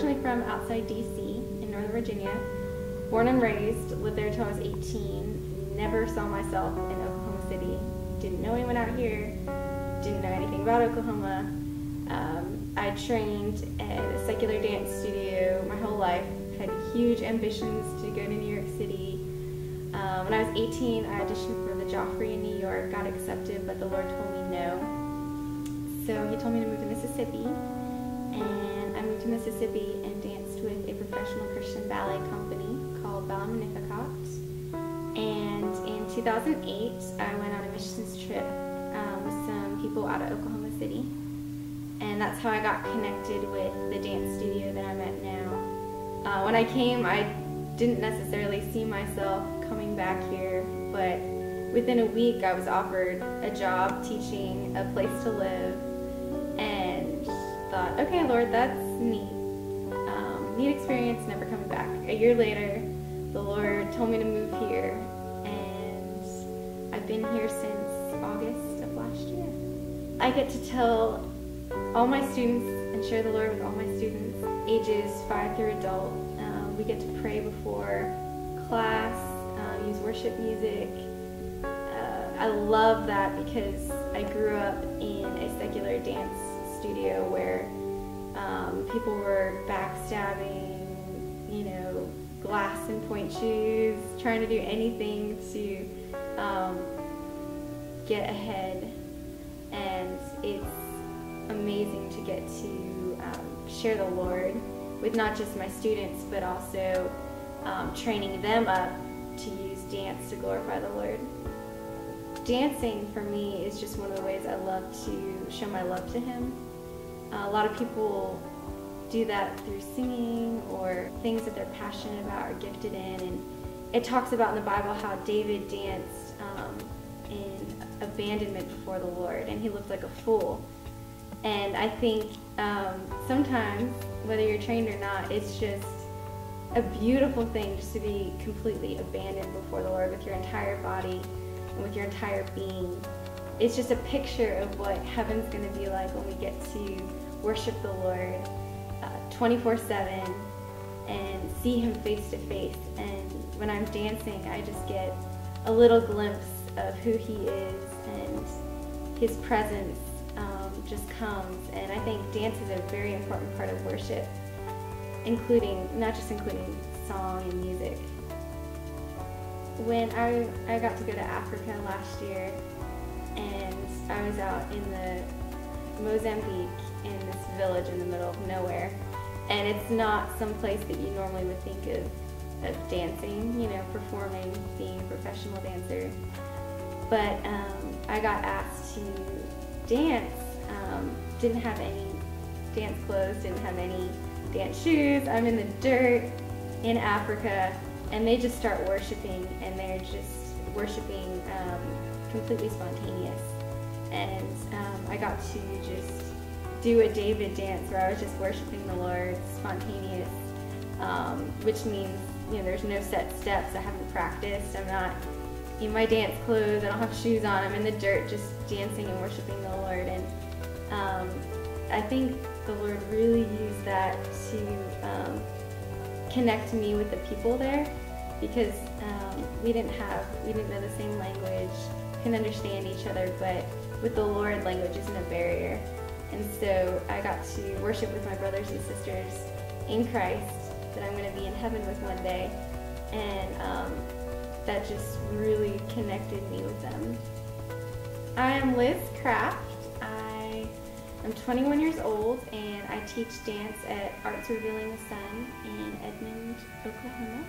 originally from outside DC in Northern Virginia. Born and raised, lived there until I was 18. Never saw myself in Oklahoma City. Didn't know anyone out here. Didn't know anything about Oklahoma. I trained at a secular dance studio my whole life. Had huge ambitions to go to New York City. When I was 18, I auditioned for the Joffrey in New York, got accepted, but the Lord told me no. So He told me to move to Mississippi, and I moved to Mississippi and danced with a professional Christian ballet company called Ballet Magnificat. And in 2008, I went on a missions trip with some people out of Oklahoma City. And that's how I got connected with the dance studio that I'm at now. When I came, I didn't necessarily see myself coming back here, but within a week I was offered a job teaching a place to live, and thought, okay, Lord, that's neat. Neat experience, never coming back. A year later, the Lord told me to move here, and I've been here since August of last year. I get to tell all my students and share the Lord with all my students, ages 5 through adult. We get to pray before class, use worship music. I love that because I grew up in a secular dance studio where people were backstabbing, glass and point shoes, trying to do anything to get ahead. And it's amazing to get to share the Lord with not just my students, but also training them up to use dance to glorify the Lord. Dancing for me is just one of the ways I love to show my love to Him. A lot of people do that through singing or things that they're passionate about or gifted in, and it talks about in the Bible how David danced in abandonment before the Lord, and he looked like a fool. And I think sometimes, whether you're trained or not, it's just a beautiful thing just to be completely abandoned before the Lord with your entire body and with your entire being. It's just a picture of what heaven's going to be like when we get to worship the Lord 24/7 and see Him face to face. And when I'm dancing, I just get a little glimpse of who He is, and His presence just comes. And I think dance is a very important part of worship, not just including song and music. When I got to go to Africa last year, and I was out in the Mozambique in this village in the middle of nowhere, and it's not some place that you normally would think of dancing, performing, being a professional dancer. But I got asked to dance. Didn't have any dance clothes, didn't have any dance shoes. I'm in the dirt in Africa, and they just start worshiping, and they're just worshiping completely spontaneous. And I got to just do a David dance where I was just worshiping the Lord, spontaneous, which means there's no set steps. I haven't practiced. I'm not in my dance clothes. I don't have shoes on. I'm in the dirt just dancing and worshiping the Lord. And I think the Lord really used that to connect me with the people there, because we didn't know the same language, couldn't understand each other, but with the Lord, language isn't a barrier. And so I got to worship with my brothers and sisters in Christ that I'm going to be in heaven with one day, and that just really connected me with them. I am Liz Kraft. I'm 21 years old, and I teach dance at Arts Revealing the Sun in Edmond, Oklahoma.